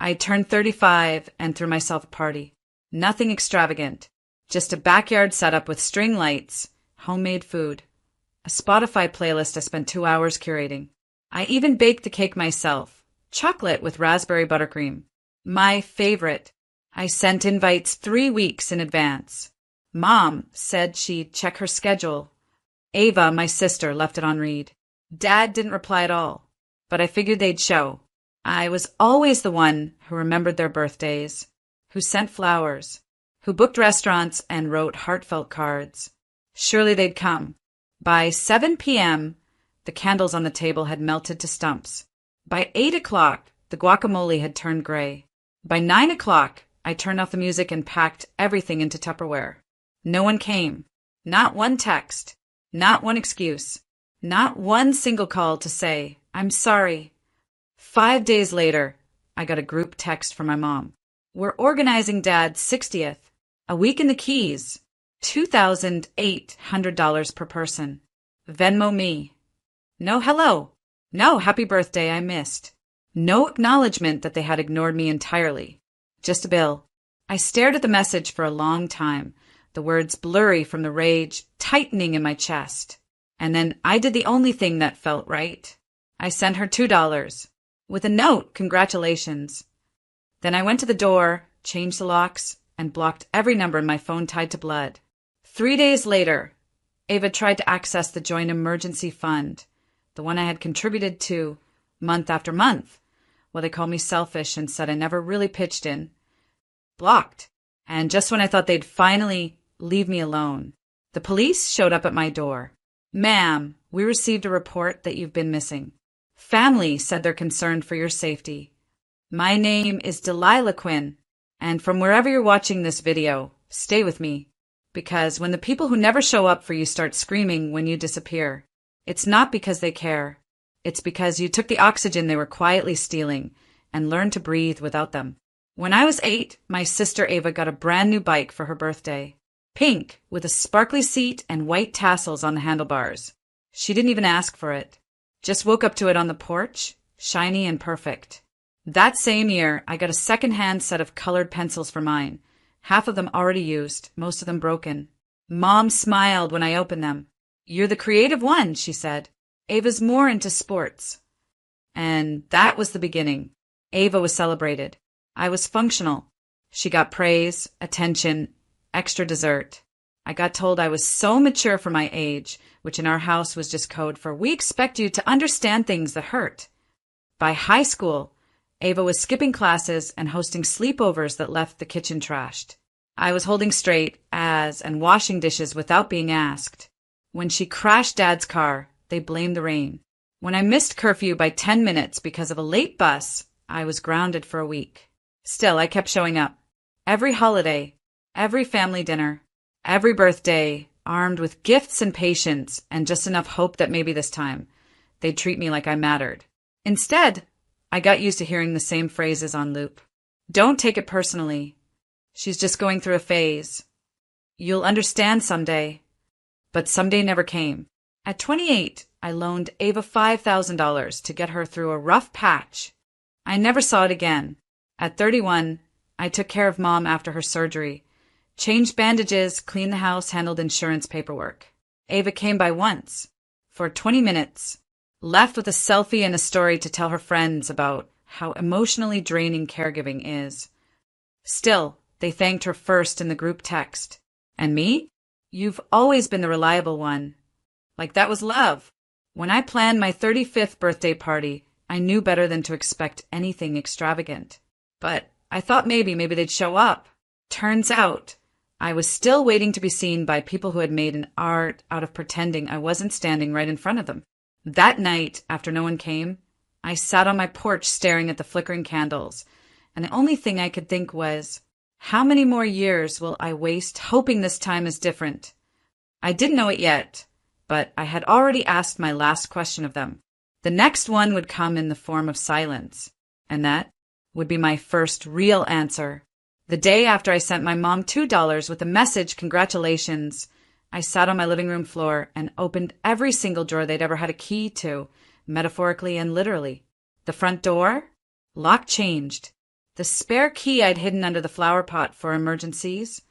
I turned 35 and threw myself a party. Nothing extravagant. Just a backyard setup with string lights, homemade food, a Spotify playlist I spent 2 hours curating. I even baked the cake myself. Chocolate with raspberry buttercream. My favorite. I sent invites 3 weeks in advance. Mom said she'd check her schedule. Ava, my sister, left it on read. Dad didn't reply at all, but I figured they'd show. I was always the one who remembered their birthdays, who sent flowers, who booked restaurants and wrote heartfelt cards. Surely they'd come. By 7 p.m., the candles on the table had melted to stumps. By 8 o'clock, the guacamole had turned gray. By 9 o'clock, I turned off the music and packed everything into Tupperware. No one came. Not one text. Not one excuse. Not one single call to say, I'm sorry. 5 days later, I got a group text from my mom. We're organizing Dad's 60th. A week in the Keys. $2,800 per person. Venmo me. No hello. No happy birthday I missed. No acknowledgement that they had ignored me entirely. Just a bill. I stared at the message for a long time, the words blurry from the rage tightening in my chest. And then I did the only thing that felt right. I sent her $2 with a note, congratulations. Then I went to the door, changed the locks, and blocked every number in my phone tied to blood. 3 days later, Ava tried to access the joint emergency fund, the one I had contributed to month after month. Well, they called me selfish and said I never really pitched in. Blocked. And just when I thought they'd finally leave me alone, the police showed up at my door. Ma'am, we received a report that you've been missing. Family said they're concerned for your safety. My name is Delilah Quinn, and from wherever you're watching this video, stay with me. Because when the people who never show up for you start screaming when you disappear, it's not because they care. It's because you took the oxygen they were quietly stealing and learned to breathe without them. When I was 8, my sister Ava got a brand new bike for her birthday. Pink, with a sparkly seat and white tassels on the handlebars. She didn't even ask for it. Just woke up to it on the porch, shiny and perfect. That same year, I got a second-hand set of colored pencils for mine. Half of them already used, most of them broken. Mom smiled when I opened them. You're the creative one, she said. Ava's more into sports. And that was the beginning. Ava was celebrated. I was functional. She got praise, attention, extra dessert. I got told I was so mature for my age, which in our house was just code for we expect you to understand things that hurt. By high school, Ava was skipping classes and hosting sleepovers that left the kitchen trashed. I was holding straight as and washing dishes without being asked. When she crashed Dad's car, they blamed the rain. When I missed curfew by 10 minutes because of a late bus, I was grounded for a week. Still, I kept showing up. Every holiday, every family dinner, every birthday, armed with gifts and patience and just enough hope that maybe this time they'd treat me like I mattered. Instead, I got used to hearing the same phrases on loop. Don't take it personally. She's just going through a phase. You'll understand someday. But someday never came. At 28, I loaned Ava $5,000 to get her through a rough patch. I never saw it again. At 31, I took care of Mom after her surgery. Changed bandages, cleaned the house, handled insurance paperwork. Ava came by once, for 20 minutes, left with a selfie and a story to tell her friends about how emotionally draining caregiving is. Still, they thanked her first in the group text. And me? You've always been the reliable one. Like that was love. When I planned my 35th birthday party, I knew better than to expect anything extravagant. But I thought maybe they'd show up. Turns out, I was still waiting to be seen by people who had made an art out of pretending I wasn't standing right in front of them. That night, after no one came, I sat on my porch staring at the flickering candles, and the only thing I could think was, how many more years will I waste hoping this time is different? I didn't know it yet, but I had already asked my last question of them. The next one would come in the form of silence, and that would be my first real answer. The day after I sent my mom $2 with the message, congratulations, I sat on my living room floor and opened every single drawer they'd ever had a key to, metaphorically and literally. The front door? Lock changed. The spare key I'd hidden under the flower pot for emergencies?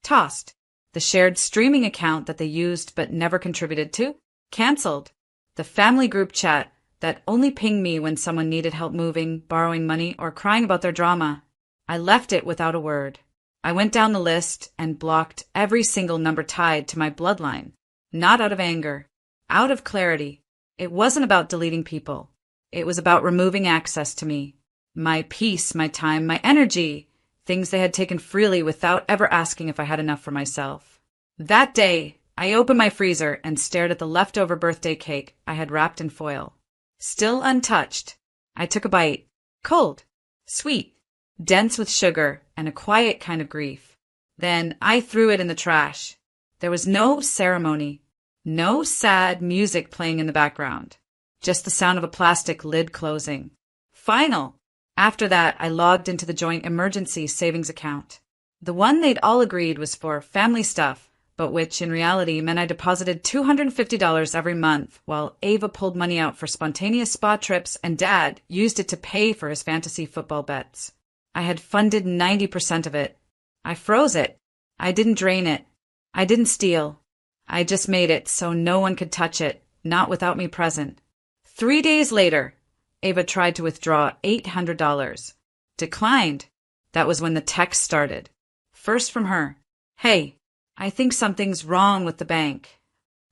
Tossed. The shared streaming account that they used but never contributed to? Cancelled. The family group chat that only pinged me when someone needed help moving, borrowing money, or crying about their drama. I left it without a word. I went down the list and blocked every single number tied to my bloodline. Not out of anger. Out of clarity. It wasn't about deleting people. It was about removing access to me. My peace, my time, my energy. Things they had taken freely without ever asking if I had enough for myself. That day, I opened my freezer and stared at the leftover birthday cake I had wrapped in foil. Still untouched. I took a bite. Cold. Sweet. Dense with sugar and a quiet kind of grief. Then I threw it in the trash. There was no ceremony. No sad music playing in the background. Just the sound of a plastic lid closing. Final. After that, I logged into the joint emergency savings account. The one they'd all agreed was for family stuff, but which in reality meant I deposited $250 every month while Ava pulled money out for spontaneous spa trips and Dad used it to pay for his fantasy football bets. I had funded 90% of it. I froze it. I didn't drain it. I didn't steal. I just made it so no one could touch it, not without me present. 3 days later, Ava tried to withdraw $800. Declined. That was when the text started. First from her. Hey, I think something's wrong with the bank.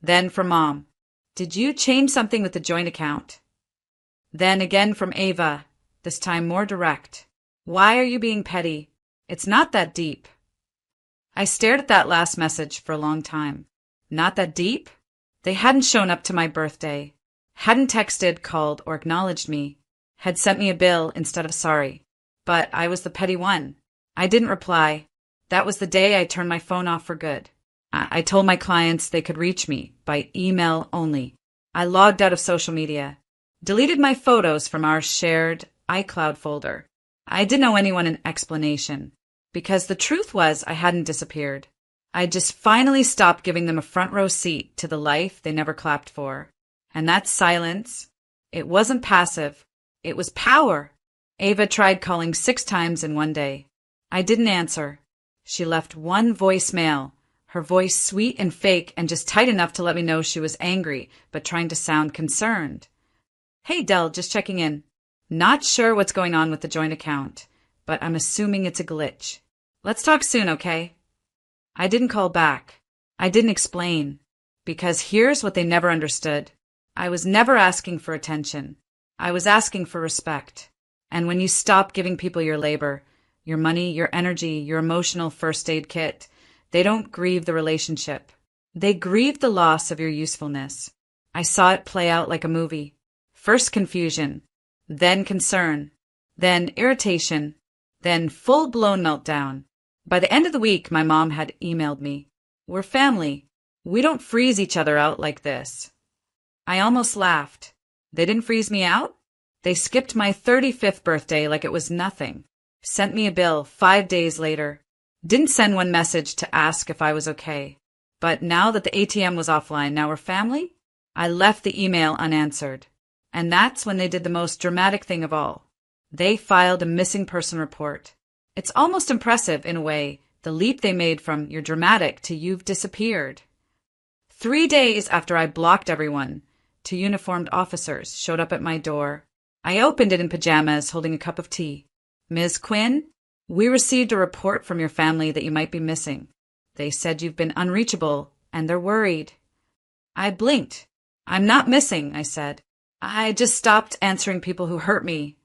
Then from Mom. Did you change something with the joint account? Then again from Ava, this time more direct. Why are you being petty? It's not that deep. I stared at that last message for a long time. Not that deep? They hadn't shown up to my birthday. Hadn't texted, called, or acknowledged me. Had sent me a bill instead of sorry. But I was the petty one. I didn't reply. That was the day I turned my phone off for good. I told my clients they could reach me by email only. I logged out of social media. Deleted my photos from our shared iCloud folder. I didn't owe anyone an explanation. Because the truth was I hadn't disappeared. I just finally stopped giving them a front row seat to the life they never clapped for. And that silence, it wasn't passive. It was power. Ava tried calling 6 times in one day. I didn't answer. She left one voicemail, her voice sweet and fake and just tight enough to let me know she was angry, but trying to sound concerned. Hey, Del, just checking in. Not sure what's going on with the joint account, but I'm assuming it's a glitch. Let's talk soon, okay? I didn't call back. I didn't explain. Because here's what they never understood. I was never asking for attention. I was asking for respect. And when you stop giving people your labor, your money, your energy, your emotional first aid kit, they don't grieve the relationship. They grieve the loss of your usefulness. I saw it play out like a movie. First confusion, then concern, then irritation, then full-blown meltdown. By the end of the week, my mom had emailed me. We're family. We don't freeze each other out like this. I almost laughed. They didn't freeze me out? They skipped my 35th birthday like it was nothing. Sent me a bill 5 days later. Didn't send one message to ask if I was okay. But now that the ATM was offline, now we're family? I left the email unanswered. And that's when they did the most dramatic thing of all. They filed a missing person report. It's almost impressive, in a way, the leap they made from you're dramatic to you've disappeared. 3 days after I blocked everyone, 2 uniformed officers showed up at my door. I opened it in pajamas, holding a cup of tea. Ms. Quinn, we received a report from your family that you might be missing. They said you've been unreachable, and they're worried. I blinked. I'm not missing, I said. I just stopped answering people who hurt me.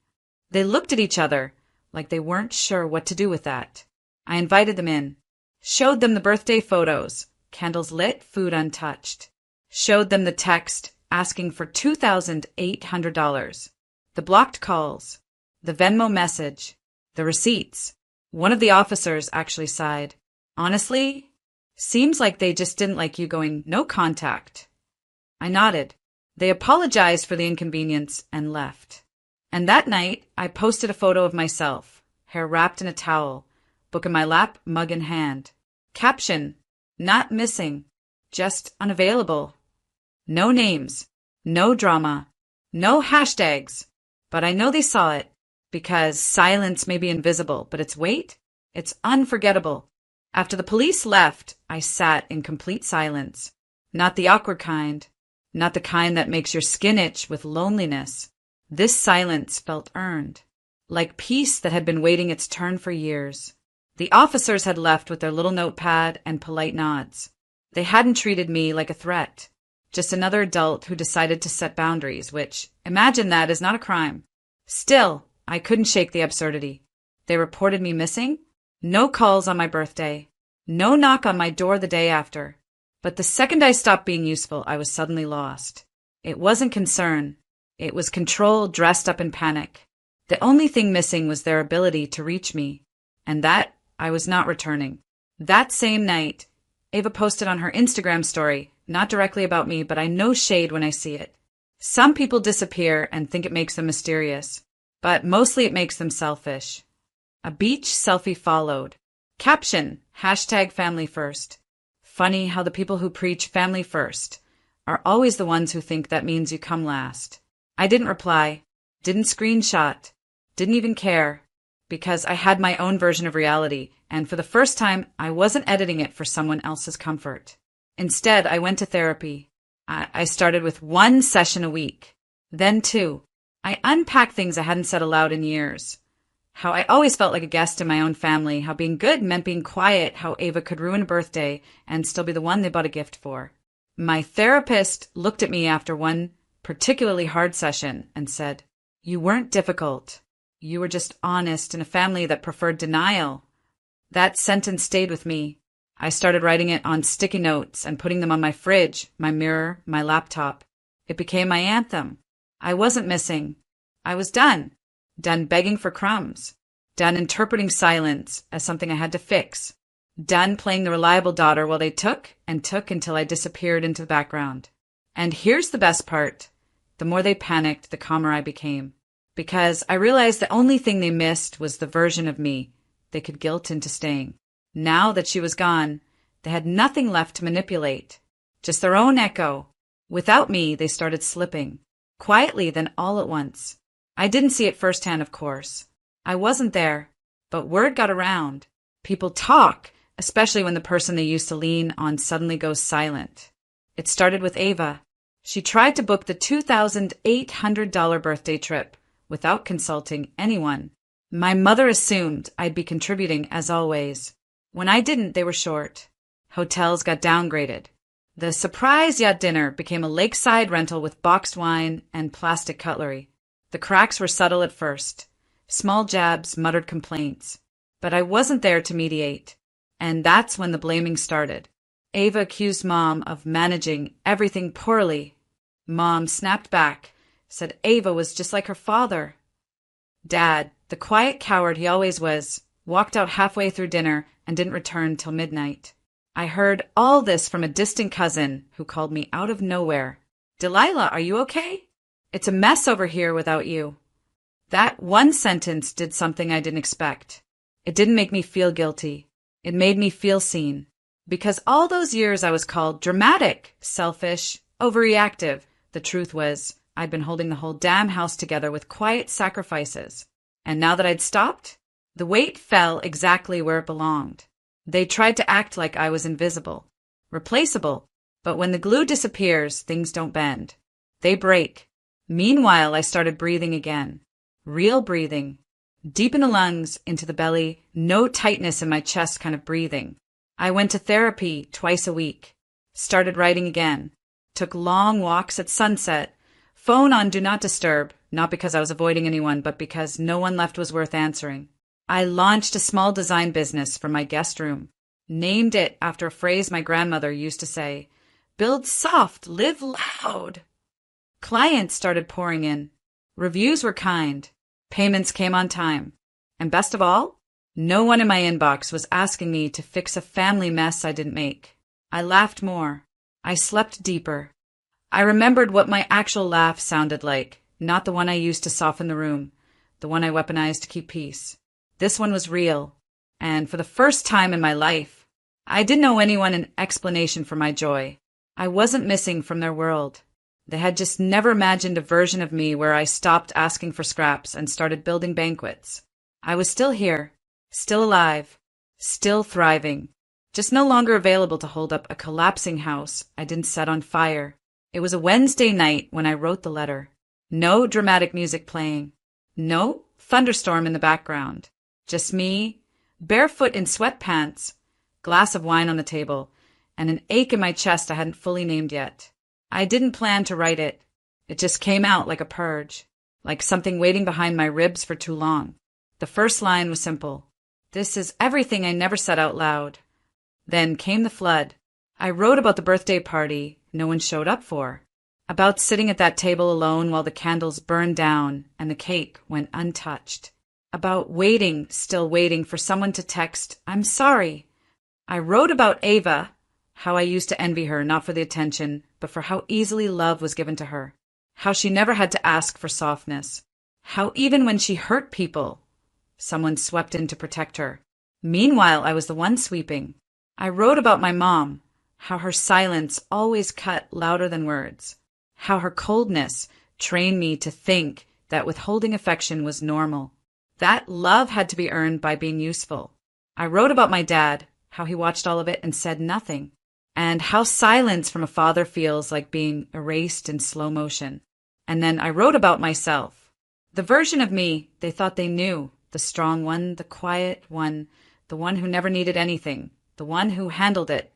They looked at each other, like they weren't sure what to do with that. I invited them in. Showed them the birthday photos, candles lit, food untouched. Showed them the text asking for $2,800. The blocked calls. The Venmo message. The receipts. One of the officers actually sighed. Honestly, seems like they just didn't like you going no contact. I nodded. They apologized for the inconvenience and left. And that night, I posted a photo of myself, hair wrapped in a towel, book in my lap, mug in hand. Caption, not missing, just unavailable. No names, no drama, no hashtags, but I know they saw it Because silence may be invisible, but its weight? It's unforgettable. After the police left, I sat in complete silence. Not the awkward kind. Not the kind that makes your skin itch with loneliness. This silence felt earned. Like peace that had been waiting its turn for years. The officers had left with their little notepad and polite nods. They hadn't treated me like a threat. Just another adult who decided to set boundaries, which, imagine that, is not a crime. Still, I couldn't shake the absurdity. They reported me missing. No calls on my birthday. No knock on my door the day after. But the second I stopped being useful, I was suddenly lost. It wasn't concern. It was control dressed up in panic. The only thing missing was their ability to reach me. And that I was not returning. That same night, Ava posted on her Instagram story, not directly about me, but I know shade when I see it. Some people disappear and think it makes them mysterious, but mostly it makes them selfish. A beach selfie followed. Caption, #family first. Funny how the people who preach family first are always the ones who think that means you come last. I didn't reply, didn't screenshot, didn't even care, because I had my own version of reality, and for the first time, I wasn't editing it for someone else's comfort. Instead, I went to therapy. I started with 1 session a week, then 2. I unpacked things I hadn't said aloud in years. How I always felt like a guest in my own family, how being good meant being quiet, how Ava could ruin a birthday and still be the one they bought a gift for. My therapist looked at me after one particularly hard session and said, "You weren't difficult. You were just honest in a family that preferred denial." That sentence stayed with me. I started writing it on sticky notes and putting them on my fridge, my mirror, my laptop. It became my anthem. I wasn't missing. I was done. Done begging for crumbs. Done interpreting silence as something I had to fix. Done playing the reliable daughter while they took until I disappeared into the background. And here's the best part. The more they panicked, the calmer I became. Because I realized the only thing they missed was the version of me they could guilt into staying. Now that she was gone, they had nothing left to manipulate. Just their own echo. Without me, they started slipping. Quietly, then all at once. I didn't see it firsthand, of course. I wasn't there. But word got around. People talk, especially when the person they used to lean on suddenly goes silent. It started with Ava. She tried to book the $2,800 birthday trip without consulting anyone. My mother assumed I'd be contributing as always. When I didn't, they were short. Hotels got downgraded. The surprise yacht dinner became a lakeside rental with boxed wine and plastic cutlery. The cracks were subtle at first. Small jabs, muttered complaints. But I wasn't there to mediate. And that's when the blaming started. Ava accused Mom of managing everything poorly. Mom snapped back, said Ava was just like her father. Dad, the quiet coward he always was, walked out halfway through dinner and didn't return till midnight. I heard all this from a distant cousin who called me out of nowhere. "Delilah, are you okay? It's a mess over here without you." That one sentence did something I didn't expect. It didn't make me feel guilty. It made me feel seen. Because all those years I was called dramatic, selfish, overreactive. The truth was, I'd been holding the whole damn house together with quiet sacrifices. And now that I'd stopped, the weight fell exactly where it belonged. They tried to act like I was invisible, replaceable, but when the glue disappears, things don't bend. They break. Meanwhile, I started breathing again. Real breathing. Deep in the lungs, into the belly, no tightness in my chest kind of breathing. I went to therapy twice a week. Started writing again. Took long walks at sunset. Phone on Do Not Disturb, not because I was avoiding anyone, but because no one left was worth answering. I launched a small design business from my guest room. Named it after a phrase my grandmother used to say, "Build soft, live loud." Clients started pouring in. Reviews were kind. Payments came on time. And best of all, no one in my inbox was asking me to fix a family mess I didn't make. I laughed more. I slept deeper. I remembered what my actual laugh sounded like, not the one I used to soften the room, the one I weaponized to keep peace. This one was real, and for the first time in my life, I didn't owe anyone an explanation for my joy. I wasn't missing from their world. They had just never imagined a version of me where I stopped asking for scraps and started building banquets. I was still here, still alive, still thriving, just no longer available to hold up a collapsing house I didn't set on fire. It was a Wednesday night when I wrote the letter. No dramatic music playing. No thunderstorm in the background. Just me, barefoot in sweatpants, glass of wine on the table, and an ache in my chest I hadn't fully named yet. I didn't plan to write it. It just came out like a purge, like something waiting behind my ribs for too long. The first line was simple. This is everything I never said out loud. Then came the flood. I wrote about the birthday party no one showed up for, about sitting at that table alone while the candles burned down and the cake went untouched, about waiting, still waiting for someone to text, "I'm sorry." I wrote about Ava, how I used to envy her, not for the attention, but for how easily love was given to her, how she never had to ask for softness, how even when she hurt people, someone swept in to protect her. Meanwhile, I was the one sweeping. I wrote about my mom, how her silence always cut louder than words, how her coldness trained me to think that withholding affection was normal, that love had to be earned by being useful. I wrote about my dad, how he watched all of it and said nothing, and how silence from a father feels like being erased in slow motion. And then I wrote about myself, the version of me they thought they knew, the strong one, the quiet one, the one who never needed anything, the one who handled it.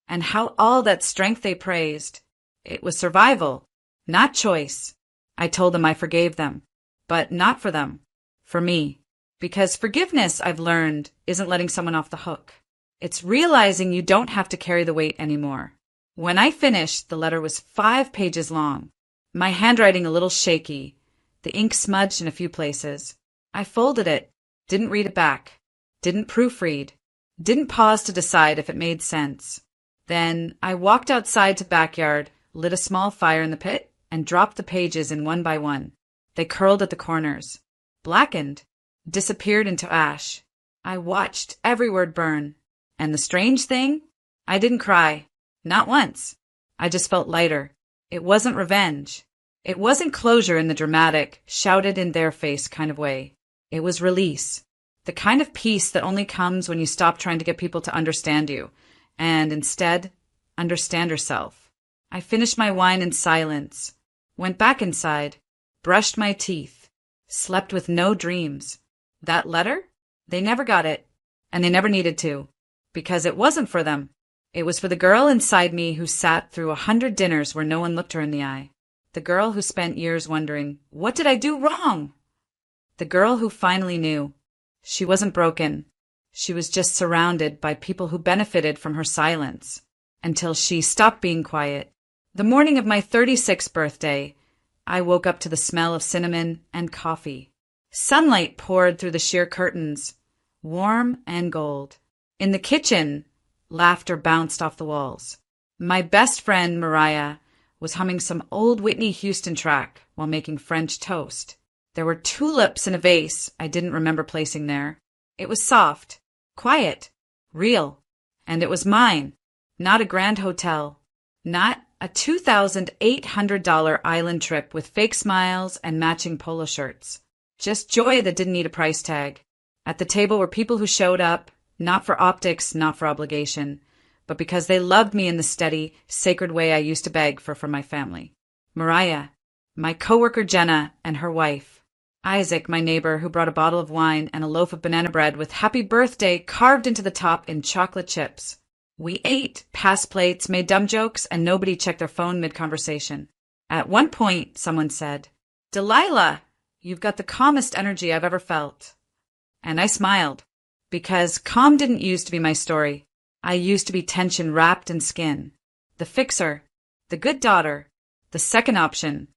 And how all that strength they praised, it was survival, not choice. I told them I forgave them, but not for them, for me. Because forgiveness, I've learned, isn't letting someone off the hook. It's realizing you don't have to carry the weight anymore. When I finished, the letter was 5 pages long, my handwriting a little shaky, the ink smudged in a few places. I folded it, didn't read it back, didn't proofread, didn't pause to decide if it made sense. Then I walked outside to the backyard, lit a small fire in the pit, and dropped the pages in one by one. They curled at the corners, blackened, disappeared into ash. I watched every word burn. And the strange thing? I didn't cry. Not once. I just felt lighter. It wasn't revenge. It wasn't closure in the dramatic, shouted in their face kind of way. It was release. The kind of peace that only comes when you stop trying to get people to understand you, and instead, understand yourself. I finished my wine in silence, went back inside, brushed my teeth, slept with no dreams. That letter? They never got it, and they never needed to, because it wasn't for them. It was for the girl inside me who sat through 100 dinners where no one looked her in the eye. The girl who spent years wondering, what did I do wrong? The girl who finally knew. She wasn't broken. She was just surrounded by people who benefited from her silence, until she stopped being quiet. The morning of my 36th birthday, I woke up to the smell of cinnamon and coffee. Sunlight poured through the sheer curtains, warm and gold. In the kitchen, laughter bounced off the walls. My best friend, Mariah, was humming some old Whitney Houston track while making French toast. There were tulips in a vase I didn't remember placing there. It was soft, quiet, real, and it was mine, not a grand hotel, not a $2,800 island trip with fake smiles and matching polo shirts. Just joy that didn't need a price tag. At the table were people who showed up, not for optics, not for obligation, but because they loved me in the steady, sacred way I used to beg for from my family. Mariah, my coworker Jenna, and her wife. Isaac, my neighbor, who brought a bottle of wine and a loaf of banana bread with happy birthday carved into the top in chocolate chips. We ate, passed plates, made dumb jokes, and nobody checked their phone mid-conversation. At one point, someone said, "Delilah, you've got the calmest energy I've ever felt." And I smiled, because calm didn't used to be my story. I used to be tension wrapped in skin. The fixer, the good daughter, the second option.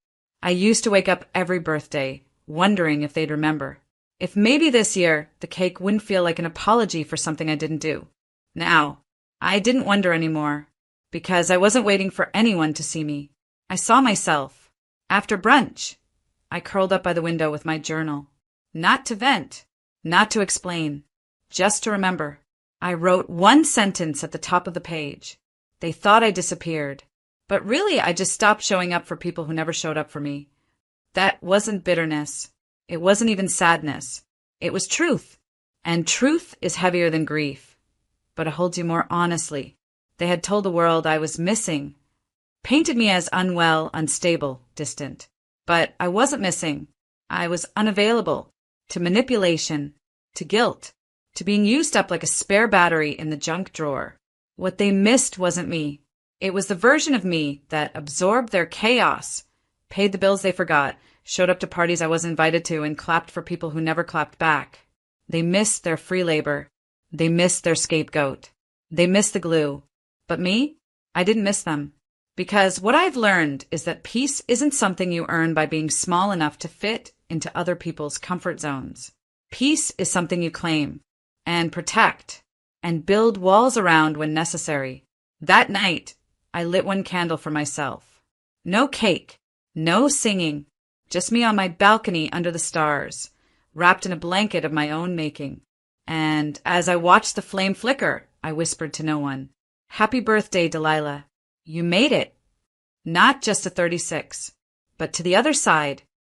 I used to wake up every birthday, wondering if they'd remember. If maybe this year, the cake wouldn't feel like an apology for something I didn't do. Now, I didn't wonder anymore, because I wasn't waiting for anyone to see me. I saw myself. After brunch, I curled up by the window with my journal. Not to vent, not to explain, just to remember. I wrote one sentence at the top of the page. They thought I disappeared. But really, I just stopped showing up for people who never showed up for me. That wasn't bitterness. It wasn't even sadness. It was truth. And truth is heavier than grief. But it holds you more honestly. They had told the world I was missing, painted me as unwell, unstable, distant. But I wasn't missing. I was unavailable to manipulation, to guilt, to being used up like a spare battery in the junk drawer. What they missed wasn't me. It was the version of me that absorbed their chaos, paid the bills they forgot, showed up to parties I wasn't invited to, and clapped for people who never clapped back. They missed their free labor. They missed their scapegoat. They missed the glue. But me? I didn't miss them. Because what I've learned is that peace isn't something you earn by being small enough to fit into other people's comfort zones. Peace is something you claim and protect and build walls around when necessary. That night, I lit one candle for myself. No cake, no singing, just me on my balcony under the stars, wrapped in a blanket of my own making. And as I watched the flame flicker, I whispered to no one, "Happy birthday, Delilah. You made it. Not just to 36, but to the other side,